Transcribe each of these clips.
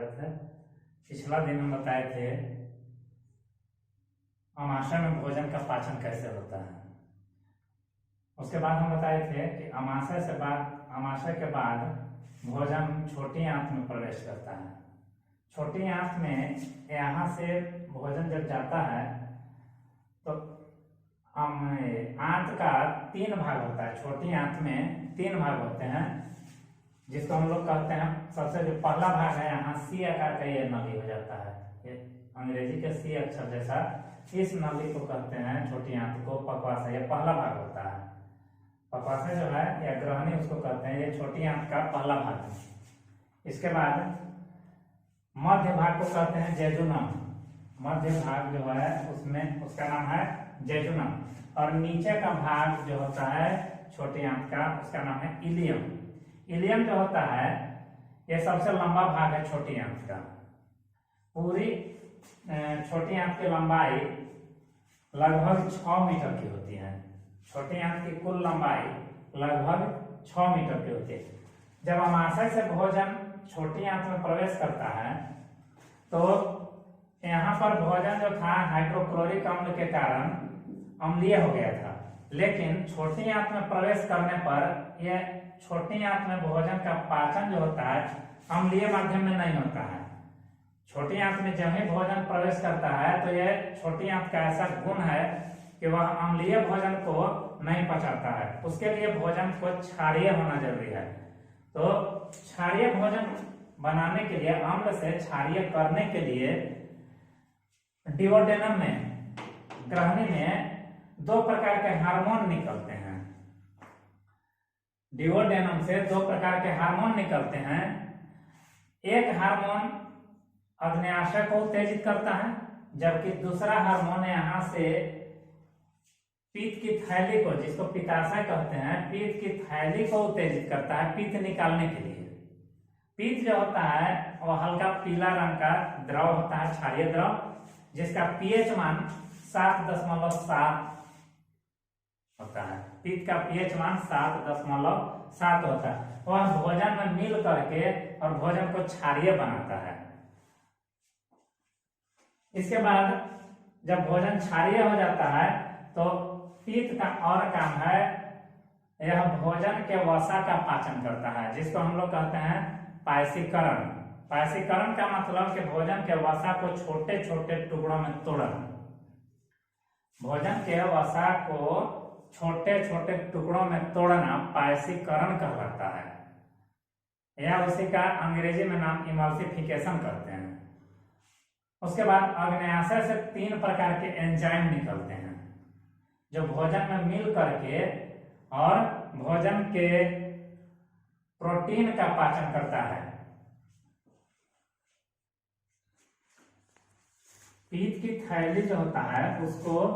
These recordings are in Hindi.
स्वागत है। पिछला दिन हम बताए थे अमाशय में भोजन का पाचन कैसे होता है। उसके बाद हम बताए थे कि अमाशय के बाद भोजन छोटी आंत में प्रवेश करता है। छोटी आंत में यहाँ से भोजन जब जाता है तो आंत का 3 भाग होता है। छोटी आंत में 3 भाग होते हैं, जिसको हम लोग कहते हैं, सबसे जो पहला भाग है यहाँ सी आकार का ये नली हो जाता है, ये अंग्रेजी के सी अक्षर जैसा, इस नली को कहते हैं छोटी आंत को पक्वाशय। ये पहला भाग होता है। पक्वाशय जो है या ग्रहणी उसको कहते हैं, ये छोटी आंत का पहला भाग है। इसके बाद मध्य भाग को कहते हैं जेजुनम। मध्य भाग जो है उसमें उसका नाम है जेजुनम, और नीचे का भाग जो होता है छोटी आंत का उसका नाम है इलियम। इलियम जो होता है ये सबसे लंबा भाग है छोटी आंत का। पूरी छोटी आंत की लंबाई लगभग 6 मीटर की होती है। छोटी आंत की कुल लंबाई लगभग 6 मीटर की होती है। जब अमाशय से भोजन छोटी आंत में प्रवेश करता है तो यहाँ पर भोजन जो था हाइड्रोक्लोरिक अम्ल के कारण अम्लीय हो गया था, लेकिन छोटी आंत में प्रवेश करने पर यह छोटी आंत में भोजन का पाचन जो होता है अम्लीय माध्यम में नहीं होता है। छोटी आंत में जब ही भोजन प्रवेश करता है तो यह छोटी आंत का ऐसा गुण है कि वह अम्लीय भोजन को नहीं पचाता है। उसके लिए भोजन को क्षारीय होना जरूरी है। तो क्षारीय भोजन बनाने के लिए, अम्ल से क्षारीय करने के लिए डिओडेनम में, ग्रहणी में 2 प्रकार के हार्मोन निकलते हैं। डिओडेनम से 2 प्रकार के हार्मोन निकलते हैं। एक हार्मोन अग्न्याशय को उत्तेजित करता है, जबकि दूसरा हार्मोन यहाँ से पीत की थैली को, जिसको पित्ताशय कहते हैं, पीत की थैली को उत्तेजित करता है पीत निकालने के लिए। पीत जो होता है वह हल्का पीला रंग का द्रव होता है, क्षारीय द्रव, जिसका पीएच मान 7.7 होता है। पीत का पीएच मान 7.7 होता है। वह भोजन में मिल करके और भोजन को क्षारीय बनाता है। इसके बाद जब भोजन क्षारीय हो जाता है तो पीत का और काम है, यह भोजन के वसा का पाचन करता है, जिसको हम लोग कहते हैं पायसीकरण। पायसीकरण का मतलब कि भोजन के वसा को छोटे छोटे टुकड़ों में तोड़ना। भोजन के वसा को छोटे छोटे टुकड़ों में तोड़ना पायसीकरण कहलाता है, या उसी का अंग्रेजी में नाम इमल्सिफिकेशन करते हैं। उसके बाद अग्न्याशय से 3 प्रकार के एंजाइम निकलते हैं, जो भोजन में मिल करके और भोजन के प्रोटीन का पाचन करता है। पीत की थैली जो होता है उसको,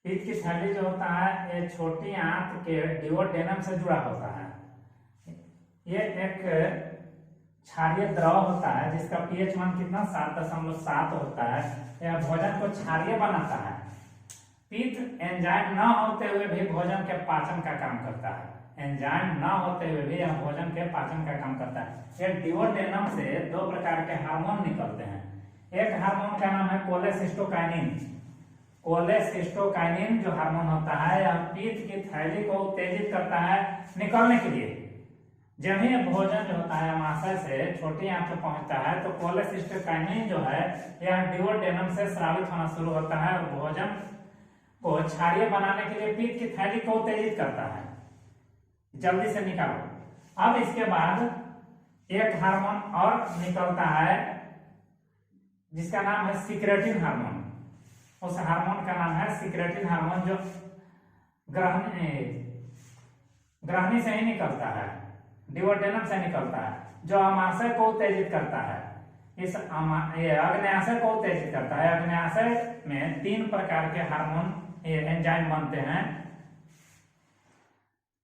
पीत की थैली जो होता है ये छोटी आंत के डिओडेनम से जुड़ा होता है। ये एक क्षारीय द्रव होता है जिसका पीएच मान कितना 7.7 होता है। यह भोजन को क्षारीय बनाता है। पीत एंजाइम न होते हुए भी भोजन के पाचन का काम करता है। एंजाइम न होते हुए भी यह भोजन के पाचन का काम करता है। यह डिओडेनम से 2 प्रकार के हार्मोन निकलते हैं। एक हार्मोन का नाम है कोलेसिस्टोकाइनिन। कोलेसिस्टोकाइनिन जो हार्मोन होता है यह पीत की थैली को उत्तेजित करता है निकलने के लिए। जब ही भोजन जो होता है अमाशय से छोटी आंत में पहुंचता है तो कोलेसिस्टोकाइनिन जो है यह डिओडेनम से स्रावित होना शुरू होता है और भोजन को क्षारीय बनाने के लिए पीत की थैली को उत्तेजित करता है, जल्दी से निकालो। अब इसके बाद एक हार्मोन और निकलता है जिसका नाम है सिक्रेटिन हार्मोन। उस हार्मोन का नाम है सिक्रेटिन हार्मोन, जो ग्रहणी से ही निकलता है, डिओडेनम से निकलता है, जो अमाशय को उत्तेजित करता है। ये अग्न्याशय को उत्तेजित करता है। अग्न्याशय में 3 प्रकार के हार्मोन एंजाइम बनते हैं।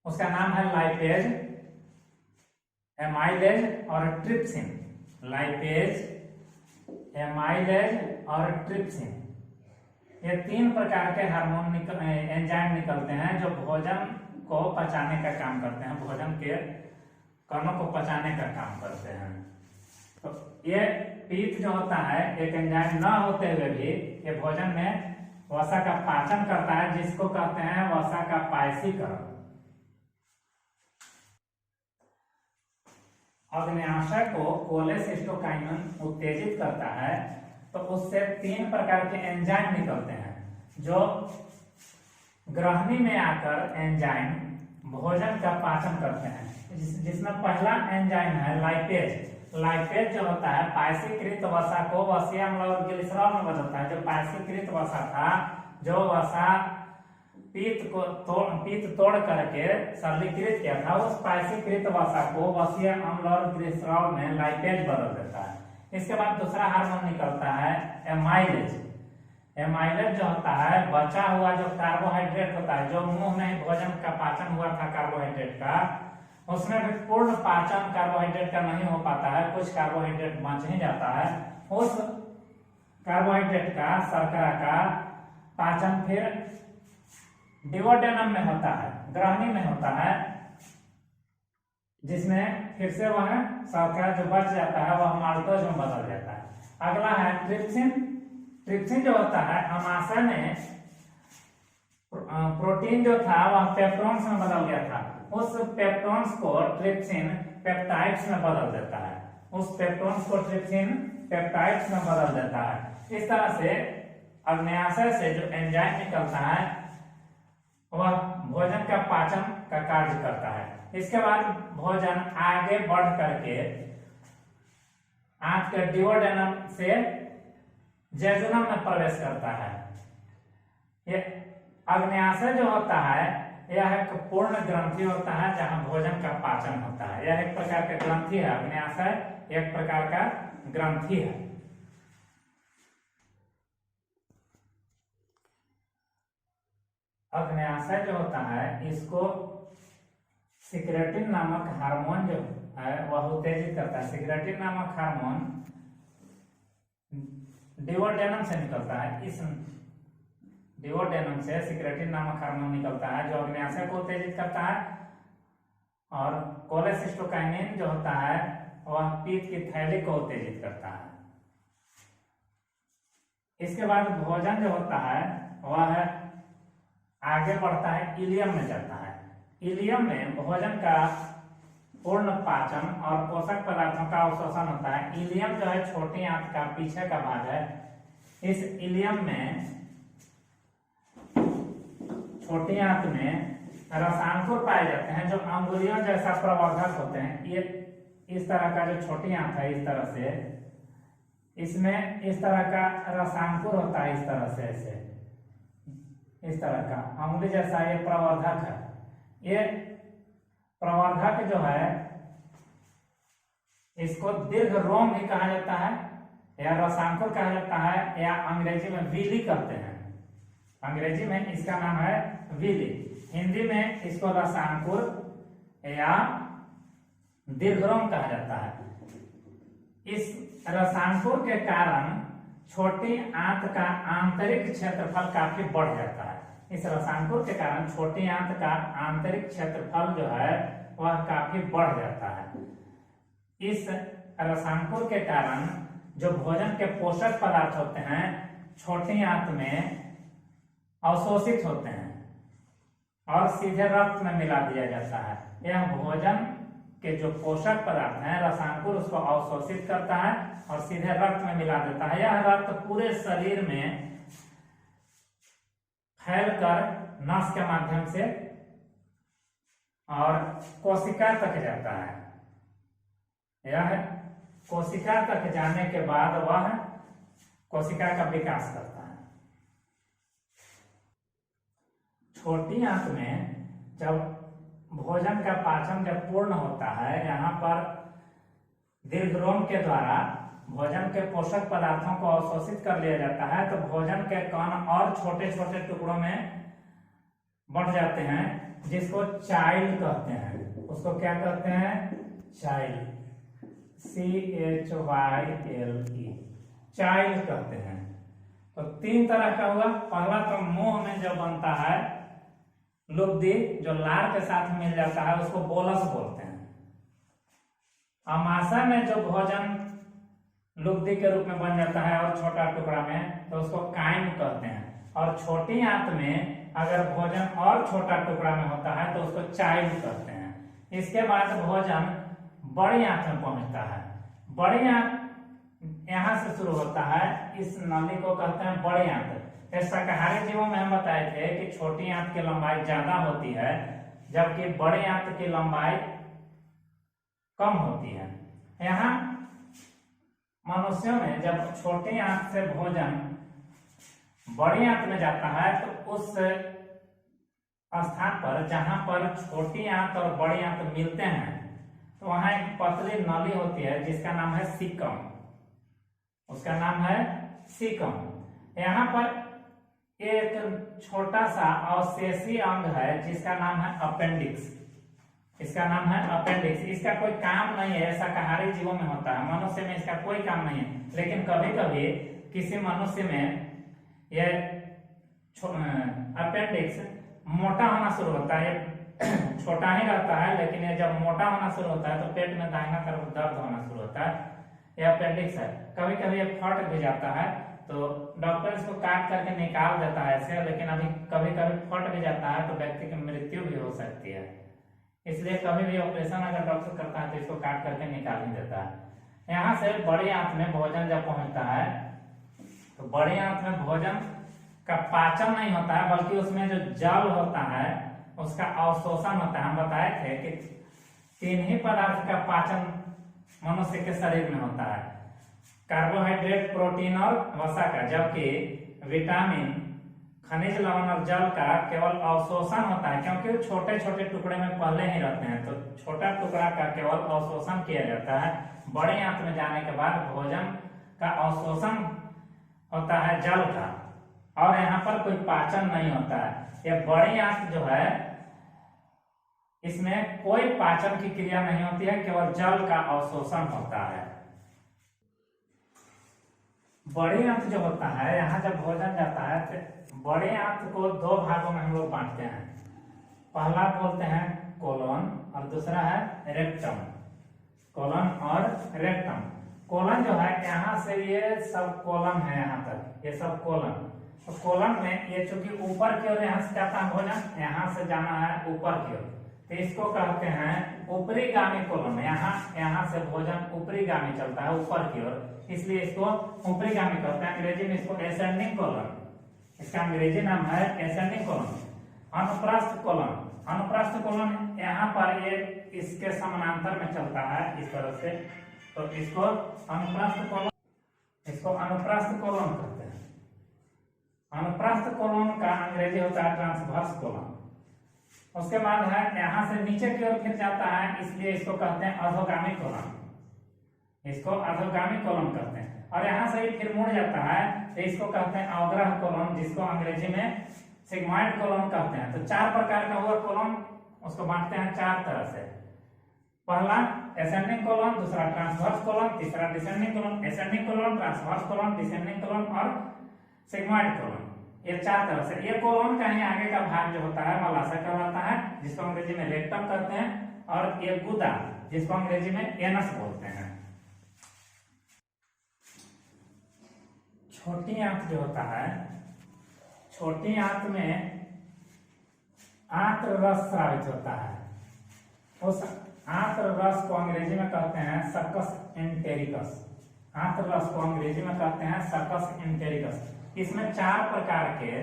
उसका नाम है लाइपेज, एमाइलेज और ट्रिप्सिन। लाइपेज, एमाइलेज और ट्रिप्सिन, ये 3 प्रकार के हार्मोन एंजाइम निकलते हैं जो भोजन को पचाने का काम करते हैं, भोजन के कणों को पचाने का काम करते हैं। तो ये पीत जो होता है एक एंजाइम न होते हुए भी ये भोजन में वसा का पाचन करता है, जिसको कहते हैं वसा का पायसीकरण। अग्न्याशय को कोलेसिस्टोकाइनिन उत्तेजित करता है, तो उससे 3 प्रकार के एंजाइम निकलते हैं जो ग्रहणी में आकर एंजाइम भोजन का पाचन करते हैं। जिसमें पहला एंजाइम है लाइपेज। लाइपेज जो होता है पायसीकृत वसा को वसीय अम्ल और ग्लिसरॉल में बदलता है। जो पायसीकृत वसा था, जो वसा पीत तोड़ करके सरलीकृत किया था, उस पायसीकृत वसा को वसीय अम्ल और ग्लिसरॉल में लाइपेज बदल देता है। इसके बाद दूसरा हार्मोन निकलता है एमाइलेज। एमाइलेज जो होता है बचा हुआ जो कार्बोहाइड्रेट होता है, जो मुंह में भोजन का पाचन हुआ था कार्बोहाइड्रेट का, उसमें भी पूर्ण पाचन कार्बोहाइड्रेट का नहीं हो पाता है, कुछ कार्बोहाइड्रेट बच ही जाता है। उस कार्बोहाइड्रेट का, शर्करा का पाचन फिर डिवोडेनम में होता है, ग्रहणी में होता है, जिसमें फिर से वह शर्करा जो बच जाता है वह माल्टोज में बदल जाता है। अगला है ट्रिप्सिन। ट्रिप्सिन जो होता है आमाशय में प्रोटीन जो था वह पेप्टोन्स में बदल गया था, उस पेप्टोन्स को ट्रिप्सिन पेप्टाइड्स में बदल देता है। उस पेप्टोन्स को ट्रिप्सिन पेप्टाइड्स में बदल देता है। इस तरह से अग्न्याशय से जो एंजाइम निकलता है वह भोजन का पाचन का कार्य करता है। इसके बाद भोजन आगे बढ़ करके आंत के डिवोडेनम से जेजुनम में प्रवेश करता है। ये अग्न्याशय जो होता है यह एक पूर्ण ग्रंथि होता है जहां भोजन का पाचन होता है। यह एक प्रकार का ग्रंथि है। अग्न्याशय एक प्रकार का ग्रंथि है। अग्न्याशय जो होता है इसको सिक्रेटिन नामक हार्मोन जो है वह उत्तेजित करता है। सिक्रेटिन नामक हार्मोन डिवोडेनम से निकलता है। इस डिवोडेनम से सिक्रेटिन नामक हार्मोन निकलता है जो अग्न्याशय को उत्तेजित करता है, और कोलेसिस्टोकाइनिन जो होता है वह पीत की थैली को उत्तेजित करता है। इसके बाद भोजन जो होता है वह आगे बढ़ता है, इलियम में जाता है। इलियम में भोजन का पूर्ण पाचन और पोषक पदार्थों का अवशोषण होता है। इलियम जो है छोटी आंत का पीछे का भाग है। इस इलियम में, छोटी आंत में रसायनकुर पाए जाते हैं जो अंगुलियों जैसा प्रवर्धक होते हैं। ये इस तरह का जो छोटी आंत है, इस तरह से इसमें इस तरह का रसायनकुर होता है, इस तरह से, ऐसे इस तरह का अंगुली जैसा ये प्रवर्धक है। ये प्रवर्धक जो है इसको दीर्घ रोम भी कहा जाता है, या रसायनकुर कहा जाता है, या अंग्रेजी में विली कहते हैं। अंग्रेजी में इसका नाम है विली, हिंदी में इसको रसायनकुर या दीर्घरोम कहा जाता है। इस रसायनकुर के कारण छोटी आंत का आंतरिक क्षेत्रफल काफी बढ़ जाता है। इस रसायनकुर के कारण छोटी आंत का आंतरिक क्षेत्रफल जो है वह काफी बढ़ जाता है। इस रसायनकुर के कारण जो भोजन के पोषक पदार्थ होते हैं छोटी आंत में अवशोषित होते हैं और सीधे रक्त में मिला दिया जाता है। यह भोजन के जो पोषक पदार्थ हैं रसायनकुर उसको अवशोषित करता है और सीधे रक्त में मिला देता है। यह रक्त पूरे शरीर में फैलकर नस के माध्यम से और कोशिका तक जाता है। यह कोशिका तक जाने के बाद वह कोशिका का विकास करता है। छोटी आंत में जब भोजन का पाचन जब पूर्ण होता है, यहाँ पर दीर्घरोम के द्वारा भोजन के पोषक पदार्थों को अवशोषित कर लिया जाता है, तो भोजन के कण और छोटे छोटे टुकड़ों में बढ़ जाते हैं, जिसको चाइल्ड कहते हैं। उसको क्या कहते हैं? चाइल्ड, CHYLE, चाइल्ड कहते हैं। तो 3 तरह का हुआ। पहला तो मुंह में जो बनता है लुब्धि, जो लार के साथ मिल जाता है, उसको बोलस बोलते हैं। आमाशय में जो भोजन लुगदी के रूप में बन जाता है और छोटा टुकड़ा में तो उसको काइम कहते हैं। और छोटी आंत में अगर भोजन और छोटा टुकड़ा में होता है तो उसको चाइल्ड कहते हैं। इसके बाद भोजन बड़ी आंत में पहुंचता है। बड़ी आंत यहाँ से शुरू होता है, इस नली को कहते हैं बड़ी आंत। इस शाकाहारी जीवों में हम बताए थे कि छोटी आंत की लंबाई ज्यादा होती है जबकि बड़ी आंत की लंबाई कम होती है। यहाँ मनुष्यों में जब छोटी आंत से भोजन बड़ी आंत में जाता है तो उस स्थान पर जहां पर छोटी आंत और बड़ी आंत मिलते हैं तो वहां एक पतली नली होती है जिसका नाम है सीकम। उसका नाम है सीकम। यहाँ पर एक छोटा सा अवशेषीय अंग है जिसका नाम है अपेंडिक्स। इसका नाम है अपेंडिक्स। इसका कोई काम नहीं है, शाकाहारी जीवों में होता है, मनुष्य में इसका कोई काम नहीं है। लेकिन कभी कभी किसी मनुष्य में यह अपेंडिक्स मोटा होना शुरू होता है। छोटा ही रहता है लेकिन ये जब मोटा होना शुरू होता है तो पेट में दाहिना तरफ दर्द होना शुरू होता है। यह अपेंडिक्स है। कभी कभी ये फट भी जाता है तो डॉक्टर इसको काट करके निकाल देता है ऐसे, लेकिन अभी कभी कभी फट भी जाता है तो व्यक्ति की मृत्यु भी हो सकती है। इसलिए कभी भी ऑपरेशन अगर डॉक्टर करता है तो इसको काट करके निकाल ही देता है। यहाँ से बड़ी आंत में भोजन जब पहुंचता है तो बड़ी आंत में भोजन का पाचन नहीं होता है बल्कि उसमें जो जल होता है उसका अवशोषण होता है। हम बताए थे कि 3 ही पदार्थ का पाचन मनुष्य के शरीर में होता है, कार्बोहाइड्रेट, प्रोटीन और वसा का, जबकि विटामिन, खनिज लवण और जल का केवल अवशोषण होता है क्योंकि वो छोटे छोटे टुकड़े में पहले ही रहते हैं। तो छोटा टुकड़ा का केवल अवशोषण किया जाता है। बड़ी आंत में जाने के बाद भोजन का अवशोषण होता है जल का, और यहाँ पर कोई पाचन नहीं होता है। यह बड़ी आंत जो है इसमें कोई पाचन की क्रिया नहीं होती है, केवल जल का अवशोषण होता है। बड़ी आंत जो होता है, यहाँ जब भोजन जाता है तो बड़ी आंत को 2 भागों में हम लोग बांटते हैं। पहला बोलते हैं कोलन और दूसरा है रेक्टम। कोलन और रेक्टम। कोलन जो है यहाँ से ये सब कोलन है, यहाँ तक ये सब कोलन। तो कोलन में ये चूंकि ऊपर की ओर यहाँ से जाता है भोजन, यहाँ से जाना है ऊपर की ओर, तो इसको कहते हैं ऊपरी गामी कोलन। यहाँ से भोजन ऊपरी गामी चलता है ऊपर की ओर, इसलिए इसको ऊपरी गामी कहते हैं। अंग्रेजी में इसको एसेंडिंग कोलन, इसका अंग्रेजी नाम है एसेंडिंग कोलन। अनुप्रस्थ कोलन, अनुप्रस्थ कोलन यहाँ पर ये इसके समानांतर में चलता है इस तरह से, तो इसको अनुप्रस्थ कोलन, इसको अनुप्रस्थ कोलन कहते हैं। अनुप्रस्थ कोलन का अंग्रेजी होता है ट्रांसवर्स कोलन। उसके बाद है यहाँ से नीचे की ओर फिर जाता है, इसलिए इसको कहते हैं अधोगामी कोलन, इसको अधोगामी कोलन कहते हैं। और यहाँ से फिर मुड़ जाता है तो इसको कहते हैं अवग्रह कोलन, जिसको अंग्रेजी में सिग्मॉइड कोलन कहते हैं। तो 4 प्रकार का हुआ कोलन, उसको बांटते हैं 4 तरह से। पहला एसेंडिंग कोलन, दूसरा ट्रांसवर्स कोलन, तीसरा descending colon. Ascending colon, transverse colon, descending colon और सिग्मॉइड कोलन, ये 4 तरह से। ये कोलन का ही आगे का भाग जो होता है मलाशय कहलाता है, जिसको अंग्रेजी में रेक्टम कहते हैं, और ये गुदा, जिसको अंग्रेजी में एनस बोलते हैं। छोटी आंत जो होता है, छोटी आंत में आंत्र रस स्रावित होता है। उस आंत्र रस को अंग्रेजी में कहते हैं सकस एंटेरिकस। आंत्र रस को अंग्रेजी में कहते हैं सकस एंटेरिकस। इसमें 4 प्रकार के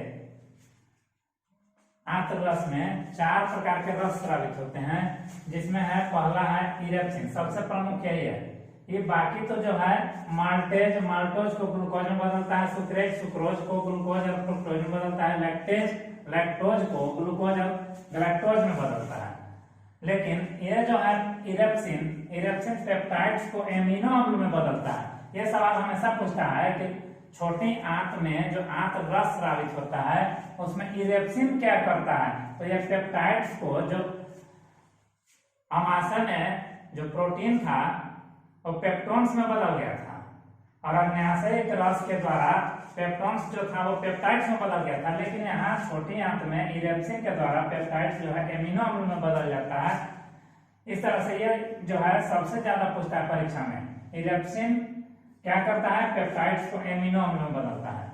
आंत्र रस में 4 प्रकार के रस स्रावित होते हैं, जिसमें है पहला है इरेप्सिन, सबसे प्रमुख यही है। ये बाकी तो जो है माल्टेज, माल्टोज को ग्लूकोज में बदलता है, सुक्रेज, सुक्रोज को ग्लूकोज और फ्रुक्टोज में बदलता है, लैक्टेज, लैक्टोज को ग्लूकोज और गैलेक्टोज में बदलता है। लेकिन ये जो है इरेप्सिन, इरेप्सिन पेप्टाइड्स को एमिनो अम्ल में बदलता है। ये सवाल हमेशा पूछता है कि छोटी आंत में जो आंत रस स्रावित होता है उसमें इरेप्सिन क्या करता है, तो ये पेप्टाइड्स को, जो आमाशय में जो प्रोटीन था वो पेप्टोन्स में बदल गया था, और अग्न्याशयिक रस के द्वारा पेप्टोन्स जो था वो पेप्टाइड्स में बदल गया था। लेकिन यहाँ छोटी आंत में इरेप्सिन के द्वारा पेप्टाइड्स जो है एमिनो अम्ल में बदल जाता है। इस तरह से ये जो है सबसे ज्यादा पूछता है परीक्षा में, इरेप्सिन क्या करता है, पेप्टाइड्स को एमिनो अम्ल में बदलता है।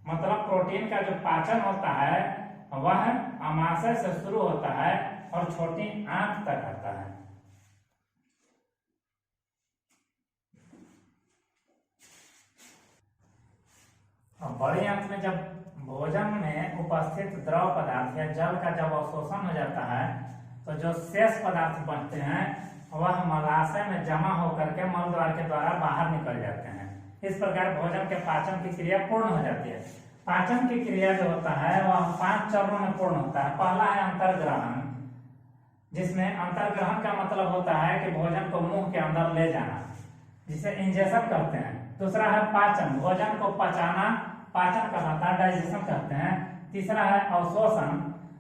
मतलब प्रोटीन का जो पाचन होता है वह अमाशय से शुरू होता है और छोटी आंत तक आता है। और बड़ी आंत में जब भोजन में उपस्थित द्रव पदार्थ या जल का जब अवशोषण हो जाता है तो जो शेष पदार्थ बनते हैं वह मलाशय में जमा होकर के मल द्वार के द्वारा बाहर निकल जाते हैं। इस प्रकार भोजन के पाचन की क्रिया पूर्ण हो जाती है। पाचन की क्रिया जो होता है वह 5 चरणों में पूर्ण होता है। पहला है अंतर्ग्रहण, जिसमें अंतर्ग्रहण का मतलब होता है कि भोजन को मुंह के अंदर ले जाना, जिसे इंजेक्शन कहते हैं। दूसरा है पाचन, भोजन को पचाना, पाचन कहलाता है, डाइजेशन कहते हैं। तीसरा है अवशोषण,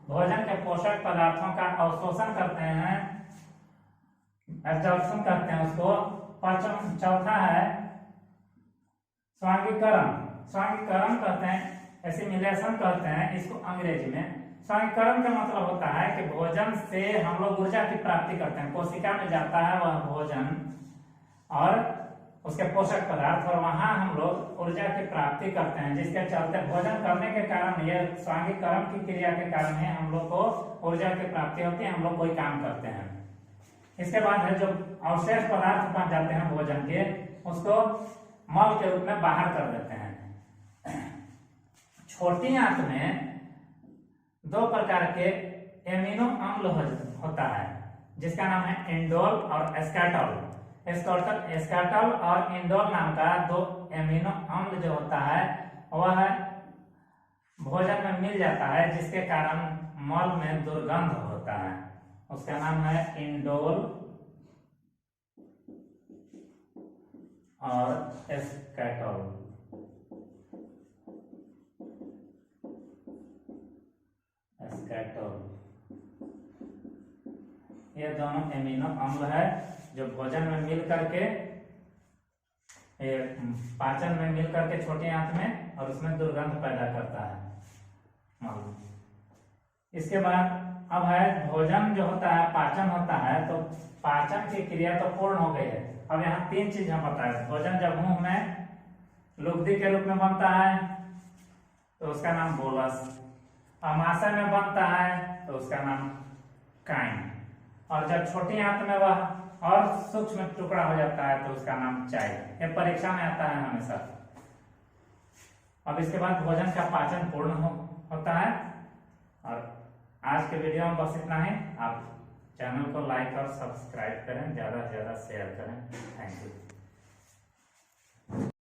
भोजन के पोषक पदार्थों का अवशोषण करते हैं, एब्जॉर्प्शन करते हैं उसको, पाचन। चौथा है स्वांगीकरण, स्वांगीकरण कहते हैं, एसिमिलेशन कहते हैं इसको अंग्रेजी में। स्वांगीकरण का मतलब होता है कि भोजन से हम लोग ऊर्जा की प्राप्ति करते हैं। कोशिका में जाता है वह भोजन और उसके पोषक पदार्थ, और वहां हम लोग ऊर्जा की प्राप्ति करते हैं, जिसके चलते भोजन करने के कारण, यह स्वांगीकरण की क्रिया के कारण ही हम लोग को ऊर्जा की प्राप्ति होती है, हम लोग कोई काम करते हैं। इसके बाद है जो अवशेष पदार्थ बन जाते हैं भोजन के, उसको मल के रूप में बाहर कर देते हैं। छोटी आंत में 2 प्रकार के एमिनो अम्ल होता है, जिसका नाम है इंडोल और एस्केटोल। एस्केटोल और इंडोल नाम का 2 एमिनो अम्ल जो होता है वह भोजन में मिल जाता है, जिसके कारण मल में दुर्गंध होता है। उसका नाम है इंडोल और एस्केटोल। ये दोनों एमिनो अम्ल है जो भोजन में मिल करके, पाचन में मिल करके छोटी आंत में, और उसमें दुर्गंध पैदा करता है मल। इसके बाद अब है भोजन जो होता है, पाचन होता है, तो पाचन की क्रिया तो पूर्ण हो गई है। अब यहाँ 3 चीज हम बताए। भोजन जब मुंह में लुगदी के रूप में बनता है तो उसका नाम बोलस, अमाशय में बनता है तो उसका नाम काइन, और जब छोटी आंत में वह और सूक्ष्म टुकड़ा हो जाता है तो उसका नाम चाय। ये परीक्षा में आता है हमेशा। अब इसके बाद भोजन का पाचन पूर्ण होता है। और आज के वीडियो में बस इतना ही। आप चैनल को लाइक और सब्सक्राइब करें, ज़्यादा से ज़्यादा शेयर करें। Thank you.